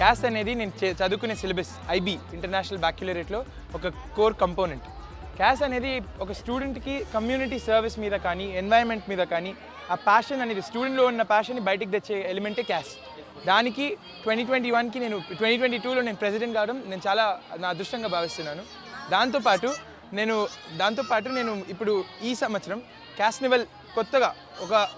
క్యాస్ అనేది నేను చదువుకునే సిలబస్ ఐబీ ఇంటర్నేషనల్ బ్యాక్యులరేట్లో ఒక కోర్ కంపోనెంట్. క్యాస్ అనేది ఒక స్టూడెంట్కి కమ్యూనిటీ సర్వీస్ మీద కానీ ఎన్వైరన్మెంట్ మీద కానీ ఆ ప్యాషన్ అనేది స్టూడెంట్లో ఉన్న ప్యాషన్ని బయటికి తెచ్చే ఎలిమెంటే క్యాస్. దానికి 2021కి నేను 2022లో నేను ప్రెసిడెంట్ కావడం నేను చాలా నా అదృష్టంగా భావిస్తున్నాను. దాంతోపాటు నేను ఇప్పుడు ఈ సంవత్సరం క్యాస్నివల్ కొత్తగా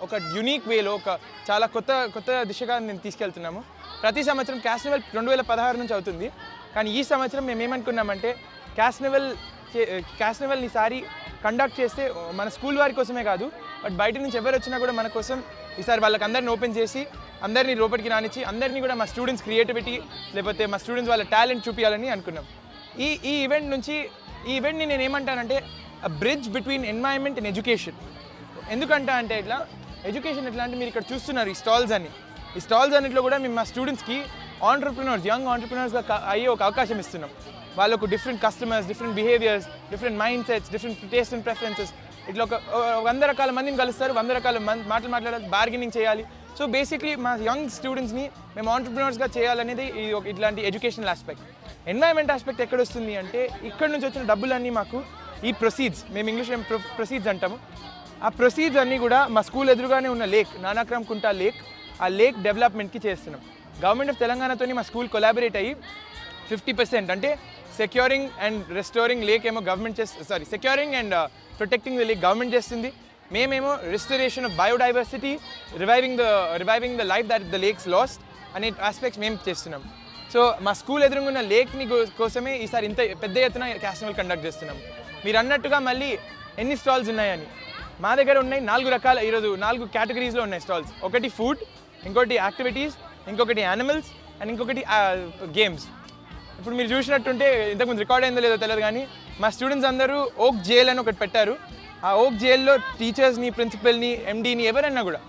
ఒక యూనిక్ వేలో ఒక చాలా కొత్త దిశగా నేను తీసుకెళ్తున్నాము. ప్రతి సంవత్సరం క్యాస్నివల్ 2016 నుంచి అవుతుంది, కానీ ఈ సంవత్సరం మేము ఏమనుకున్నామంటే క్యాస్నివల్ని ఈసారి కండక్ట్ చేస్తే మన స్కూల్ వారి కోసమే కాదు, బట్ బయట నుంచి ఎవరు వచ్చినా కూడా మన కోసం ఈసారి వాళ్ళకి అందరిని ఓపెన్ చేసి అందరినీ లోపలికి రానిచ్చి అందరినీ కూడా మా స్టూడెంట్స్ క్రియేటివిటీ లేకపోతే మా స్టూడెంట్స్ వాళ్ళ టాలెంట్ చూపించాలని అనుకున్నాం. ఈ ఈవెంట్ని నేను ఏమంటానంటే bridge between environment and education. ఎందుకంటే ఇట్లా ఎడ్యుకేషన్ ఎట్లా అంటే మీరు ఇక్కడ చూస్తున్నారు ఈ స్టాల్స్ అన్నింటిలో కూడా మేము మా స్టూడెంట్స్కి యంగ్ ఆంటర్ప్రినర్స్గా అయ్యే ఒక అవకాశం ఇస్తున్నాం. వాళ్ళకు different customers, different behaviours, different mind sets, different taste and preferences, ఇట్లా ఒక 100 రకాల మందిని కలుస్తారు, 100 రకాల మాట్లాడాలి, బార్గెనింగ్ చేయాలి. సో బేసిక్లీ మా యంగ్ స్టూడెంట్స్ని మేము ఆంటర్ప్రినర్స్గా చేయాలనేది ఇట్లాంటి ఎడ్యుకేషనల్ ఆస్పెక్ట్. ఎన్వైరన్మెంట్ ఆస్పెక్ట్ ఎక్కడ వస్తుంది అంటే ఇక్కడ నుంచి వచ్చిన డబ్బులన్నీ మాకు ఈ ప్రొసీడ్స్, మేము ఇంగ్లీష్లో ప్రొసీడ్స్ అంటాము, ఆ ప్రొసీడ్స్ అన్నీ కూడా మా స్కూల్ ఎదురుగానే ఉన్న నానాక్రమ్ కుంటా లేక్, ఆ లేక్ డెవలప్మెంట్కి చేస్తున్నాం. గవర్నమెంట్ ఆఫ్ తెలంగాణతో మా స్కూల్ కొలాబరేట్ అయ్యి 50% అంటే సెక్యూరింగ్ అండ్ రెస్టోరింగ్ లేక్ ఏమో securing and protecting the lake government చేస్తుంది. మేమేమో restoration of biodiversity, reviving the life that the lakes last అనే ఆస్పెక్ట్స్ మేము చేస్తున్నాం. సో మా స్కూల్ ఎదురుగున్న లేక్ని కోసమే ఈసారి ఇంత పెద్ద ఎత్తున క్యాస్నివల్ కండక్ట్ చేస్తున్నాం. మీరు అన్నట్టుగా మళ్ళీ ఎన్ని స్టాల్స్ ఉన్నాయని, మా దగ్గర ఉన్నాయి 4 రకాల, ఈరోజు 4 కేటగిరీస్లో ఉన్నాయి స్టాల్స్. ఒకటి ఫుడ్, ఇంకోటి యాక్టివిటీస్, ఇంకొకటి యానిమల్స్ అండ్ ఇంకొకటి గేమ్స్. ఇప్పుడు మీరు చూసినట్టుంటే ఇంతకుముందు రికార్డ్ అయిందో లేదో తెలియదు, కానీ మా స్టూడెంట్స్ అందరూ ఓక్ జైల్ అని ఒకటి పెట్టారు. ఆ ఓక్ జైల్లో టీచర్స్ని, ప్రిన్సిపల్ని, ఎండీని ఎవరైనా కూడా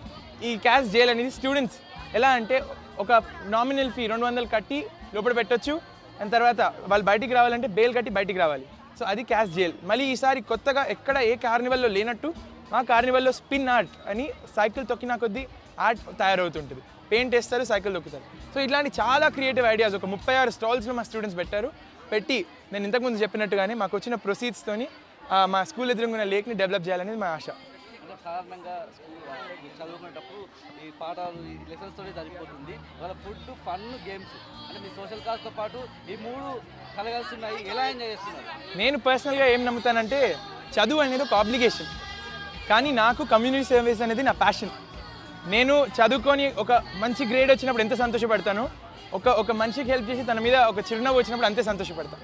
ఈ క్యాష్ జైల్ అనేది స్టూడెంట్స్ ఎలా అంటే ఒక నామినల్ ఫీ 200 కట్టి లోపల పెట్టొచ్చు, అండ్ తర్వాత వాళ్ళు బయటికి రావాలంటే బెయిల్ కట్టి బయటికి రావాలి. సో అది క్యాష్ జైల్. మళ్ళీ ఈసారి కొత్తగా ఎక్కడ ఏ కార్నివల్లో లేనట్టు మా కార్నివల్లో స్పిన్ ఆర్ట్ అని సైకిల్ తొక్కినా కొద్దీ ఆర్ట్ తయారవుతుంటుంది. పెయింట్ వేస్తారు, సైకిల్ తొక్కుతారు. సో ఇట్లాంటి చాలా క్రియేటివ్ ఐడియాస్ ఒక 36 స్టాల్స్లో మా స్టూడెంట్స్ పెట్టి నేను ఇంతకుముందు చెప్పినట్టుగానే మాకు వచ్చిన ప్రొసీడ్స్తోని మా స్కూల్ ఎదురుగున్న లేక్ని డెవలప్ చేయాలనేది మా ఆశ. సాధారణంగా స్కూల్ చదువుకునేటప్పుడు ఈ పాఠాలు లెసన్స్తోనే సరిపోతుంది, వాళ్ళ ఫుడ్, ఫన్, గేమ్స్ అంటే మీ సోషల్ కాజ్తో పాటు ఈ 3 కలగాల్సి ఉన్నాయి. ఎలా ఎంజాయ్ చేస్తున్నారు? నేను పర్సనల్గా ఏం నమ్ముతానంటే చదువు అనేది ఒక ఆబ్లిగేషన్, కానీ నాకు కమ్యూనిటీ సర్వీస్ అనేది నా ప్యాషన్. నేను చదువుకొని ఒక మంచి గ్రేడ్ వచ్చినప్పుడు ఎంత సంతోషపడతానో, ఒక మనిషికి హెల్ప్ చేసి తన మీద ఒక చిరునవ్వు వచ్చినప్పుడు అంతే సంతోషపడతాను.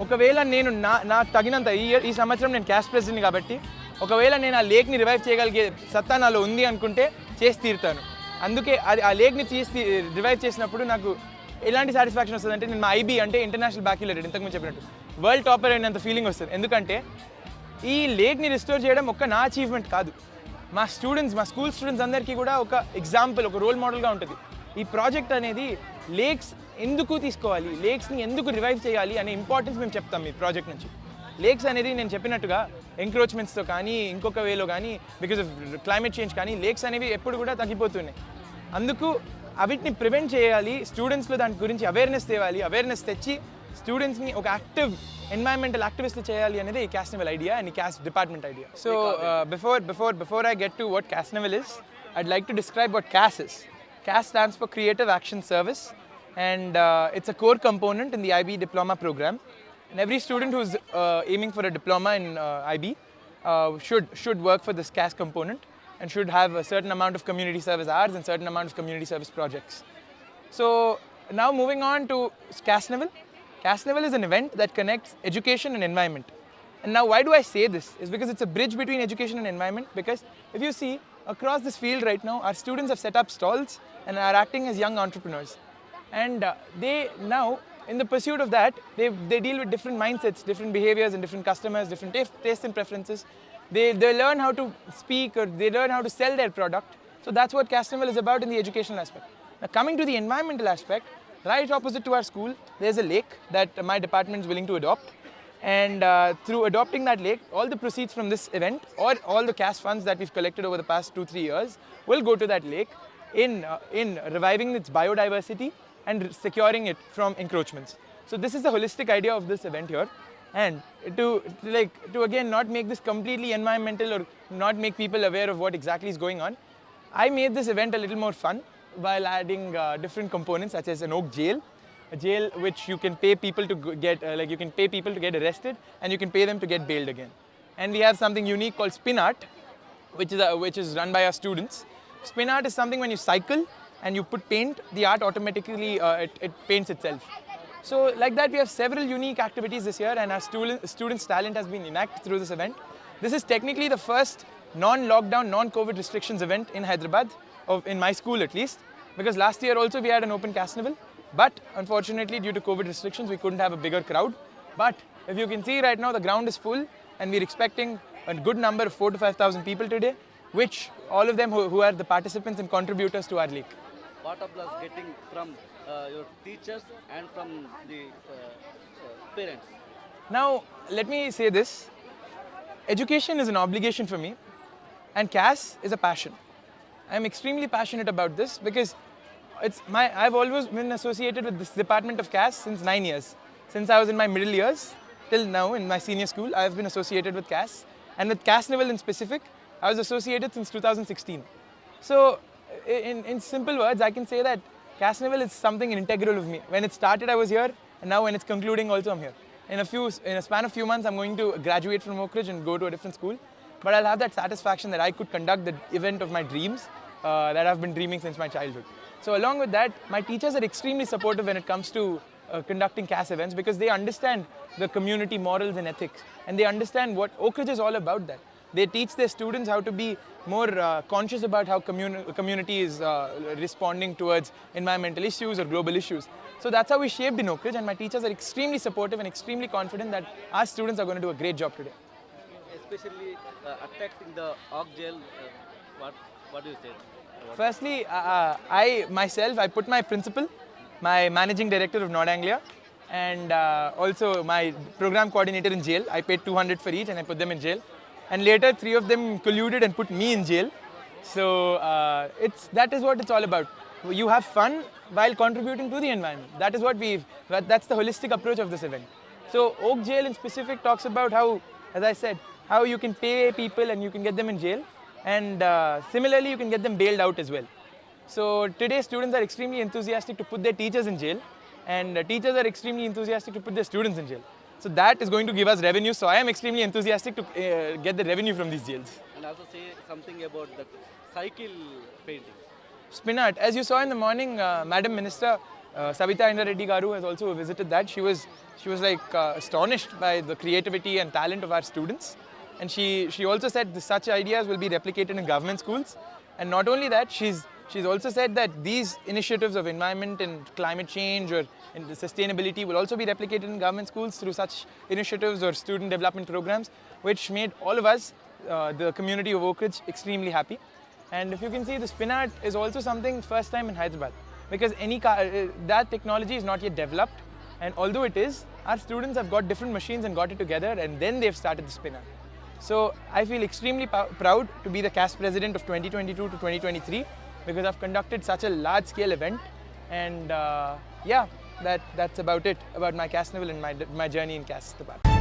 ఒకవేళ నేను నాకు తగినంత ఈ సంవత్సరం నేను క్యాష్ ప్రెసిడెంట్ కాబట్టి ఒకవేళ నేను ఆ లేక్ని రివైవ్ చేయగలిగే సత్తా నాలో ఉంది అనుకుంటే చేసి తీరుతాను. అందుకే ఆ లేక్ని రివైవ్ చేసినప్పుడు నాకు ఎలాంటి సాటిస్ఫాక్షన్ వస్తుంది అంటే నేను మా ఐబీ అంటే ఇంటర్నేషనల్ బ్యాక్యులరేట్ ఇంతకుముందు చెప్పినట్టు వరల్డ్ టాపర్ అయినంత ఫీలింగ్ వస్తుంది. ఎందుకంటే ఈ లేక్ని రిస్టోర్ చేయడం నా అచీవ్మెంట్ కాదు, మా స్కూల్ స్టూడెంట్స్ అందరికీ కూడా ఒక ఎగ్జాంపుల్, ఒక రోల్ మోడల్గా ఉంటుంది. ఈ ప్రాజెక్ట్ అనేది లేక్స్ ఎందుకు తీసుకోవాలి, లేక్స్ని ఎందుకు రివైవ్ చేయాలి అనే ఇంపార్టెన్స్ మేము చెప్తాం ఈ ప్రాజెక్ట్ నుంచి. లేక్స్ అనేది నేను చెప్పినట్టుగా ఎంక్రోచ్మెంట్స్తో కానీ ఇంకొక వేలో కానీ బికాజ్ ఆఫ్ క్లైమేట్ చేంజ్ కానీ లేక్స్ అనేవి ఎప్పుడు కూడా తగ్గిపోతున్నాయి. అందుకు వీటిని ప్రివెంట్ చేయాలి, స్టూడెంట్స్లో దాని గురించి అవేర్నెస్ తేవాలి, అవేర్నెస్ తెచ్చి స్టూడెంట్స్ని ఒక యాక్టివ్ ఎన్వైరన్మెంటల్ యాక్టివిస్ట్లు చేయాలి అనేది ఈ క్యాస్నివల్ ఐడియా అండ్ ఈ cash department idea. So before I get to what Casnival is, I'd like to describe what CAS is. CAS stands for Creative Action Service, and it's a core component in the IB diploma program. And every student who's aiming for a diploma in IB should work for this CAS component and should have a certain amount of community service hours and certain amount of community service projects. So now moving on to Casnival. Casnival is an event that connects education and environment. And now why do I say this? Is because it's a bridge between education and environment, because if you see across this field right now, our students have set up stalls and are acting as young entrepreneurs. And they now, in the pursuit of that, they deal with different mindsets, different behaviors and different customers, different tastes and preferences. They learn how to speak or they learn how to sell their product. So that's what Casnival is about in the educational aspect. Now coming to the environmental aspect, right opposite to our school, there's a lake that my department is willing to adopt. And through adopting that lake, all the proceeds from this event or all the cash funds that we've collected over the past 2-3 years will go to that lake in reviving its biodiversity and securing it from encroachments. So this is the holistic idea of this event here. And to again not make this completely environmental or not make people aware of what exactly is going on, I made this event a little more fun while adding different components such as an oak jail, a jail which you can pay people to get you can pay people to get arrested and you can pay them to get bailed again. And we have something unique called spin art, which is run by our students. Spin art is something when you cycle and you put paint, the art automatically it paints itself. So like that, we have several unique activities this year, and our students' talent has been enacted through this event. This is technically the first non-lockdown, non-COVID restrictions event in Hyderabad, in my school at least, because last year also we had an open carnival, but unfortunately due to COVID restrictions we couldn't have a bigger crowd. But if you can see right now, the ground is full and we're expecting a good number of 4,000 to 5,000 people today, which all of them who are the participants and contributors to our league. What applause getting from your teachers and from the parents? Now, let me say this. Education is an obligation for me, and CAS is a passion. I'm extremely passionate about this because I've always been associated with this department of CAS since 9 years. Since I was in my middle years, till now in my senior school, I've been associated with CAS. And with Carnival in specific, I was associated since 2016. So, in simple words, I can say that Carnival is something integral of me. When it started, I was here, and now when it's concluding, also I'm here. In a span of few months, I'm going to graduate from Oak Ridge and go to a different school. But I'll have that satisfaction that I could conduct the event of my dreams that I've been dreaming since my childhood. So along with that, my teachers are extremely supportive when it comes to conducting CAS events because they understand the community morals and ethics, and they understand what Oak Ridge is all about. That they teach their students how to be more conscious about how community is responding towards environmental issues or global issues. So that's how we shaped in Oak Ridge, and my teachers are extremely supportive and extremely confident that our students are going to do a great job today. Especially attacking the oak jail, what do you say? Firstly, I put my principal, my managing director of North Anglia, and also my program coordinator in jail. I paid 200 for each and I put them in jail. And later, 3 of them colluded and put me in jail. So that is what it's all about. You have fun while contributing to the environment. That's the holistic approach of this event. So Oak Jail in specific talks about how, as I said, how you can pay people and you can get them in jail. And similarly, you can get them bailed out as well. So today, students are extremely enthusiastic to put their teachers in jail, and teachers are extremely enthusiastic to put their students in jail. So that is going to give us revenue. So I am extremely enthusiastic to get the revenue from these jails. And also say something about the cycle painting. Spin art. As you saw in the morning, Madam Minister Savita Indra Reddy Garu has also visited that. She was like astonished by the creativity and talent of our students. And she also said such ideas will be replicated in government schools. And not only that, she's also said that these initiatives of environment and climate change or in the sustainability will also be replicated in government schools through such initiatives or student development programs, which made all of us, the community of Oak Ridge, extremely happy. And if you can see, the spin art is also something first time in Hyderabad, because that technology is not yet developed. And although it is, our students have got different machines and got it together, and then they've started the spin art. So I feel extremely proud to be the CAS president of 2022 to 2023 because I've conducted such a large-scale event, and yeah, that's about it about my CAS level and my journey in CAS department.